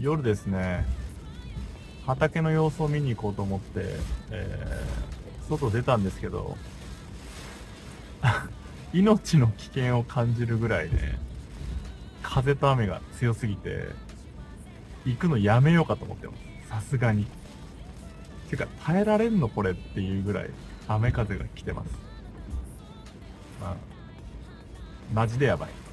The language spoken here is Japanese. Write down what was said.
夜ですね、畑の様子を見に行こうと思って、外出たんですけど、命の危険を感じるぐらいね、風と雨が強すぎて、行くのやめようかと思ってます。さすがに。てか、耐えられんのこれっていうぐらい、雨風が来てます。まあ、マジでやばい。